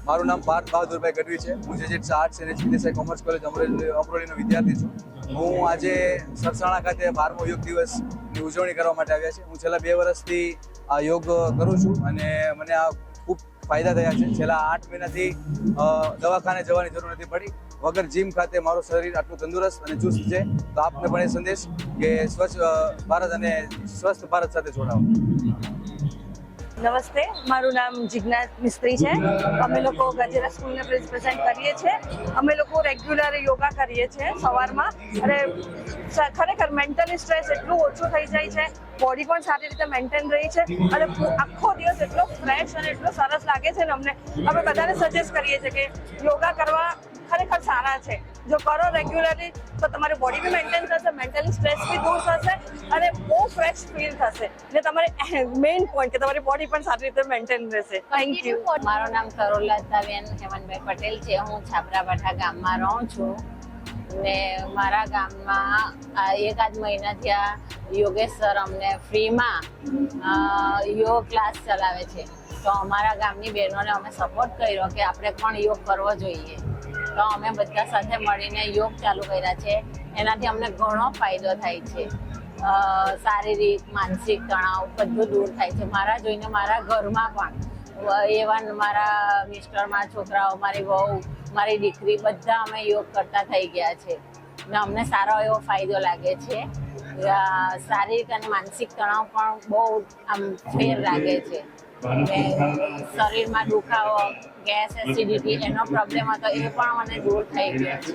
મારું નામ પાર્થ બહાદુરભાઈ ગઢવી છે. હું જેજેટ્સ arts and education commerce college અમરોલીનો વિદ્યાર્થી છું. હું આજે સરસાણા ખાતે 12મો યોગ દિવસની ઉજવણી કરવા માટે આવ્યા છે. હું છેલ્લા 2 વર્ષથી આ યોગ કરું છું અને મને આ ખૂબ ફાયદા થયા છે. છેલ્લા 8 મહિનાથી દવાખાને જવાની જરૂર નથી પડી. વગર જીમ ખાતે મારું શરીર આટલું તંદુરસ્ત અને ચુસ્ત છે. તો આપને પણ એ સંદેશ કે સ્વચ્છ ભારત અને સ્વસ્થ ભારત સાથે જોડાવો. નમસ્તે, મારું નામ જિજ્ઞા મિસ્ત્રી છે. અમે લોકો ગજેરા સ્કૂલને રિપ્રેઝેન્ટ કરીએ છીએ. અમે લોકો રેગ્યુલર યોગા કરીએ છીએ સવારમાં. અને ખરેખર મેન્ટલી સ્ટ્રેસ એટલું ઓછું થઈ જાય છે, બોડી પણ સારી રીતે મેન્ટેન રહી છે અને આખો દિવસ એટલો ફ્રેશ અને એટલો સરસ લાગે છે ને અમે બધાને સજેસ્ટ કરીએ છીએ કે યોગા કરવા ખરેખર સારા છે. જો કરો રેગ્યુલરલી તો તમારી બોડી બી મેન્ટેન થશે, મેન્ટલી સ્ટ્રેસ બી દૂર થશે અને બહુ ફ્રેશ ફીલ થશે. ને તમારે મેઇન પોઈન્ટ કે તમારી બોડી પણ સારી રીતે મેન્ટેન રહેશે. Thank you. મારું નામ તરુલતાબેન હેમંતભાઈ પટેલ છે. હું છાપરાભાઠા ગામમાં રહું છું ને મારા ગામમાં એકાદ મહિનાથી આ યોગેશ સર અમને ફ્રીમાં યોગ ક્લાસ ચલાવે છે. તો અમારા ગામની બહેનોને અમે સપોર્ટ કર્યો કે આપણે પણ યોગ કરવો જોઈએ. તો અમે બધા સાથે મળીને યોગ ચાલુ કર્યા છે. એનાથી અમને ઘણો ફાયદો થાય છે. શારીરિક માનસિક તણાવ બધું દૂર થાય છે. મારા જોઈને મારા ઘરમાં પણ એવન મારા મિસ્ટર, મારા છોકરાઓ, મારી વહુ, મારી દીકરી બધા અમે યોગ કરતા થઈ ગયા છે ને અમને સારો એવો ફાયદો લાગે છે. શારીરિક અને માનસિક તણાવ પણ બહુ આમ ફેર લાગે છે. શરીરમાં દુખાવો, ગેસ, એસિડિટી એનો પ્રોબ્લેમ હતો એ પણ મને દૂર થઈ ગયો છે.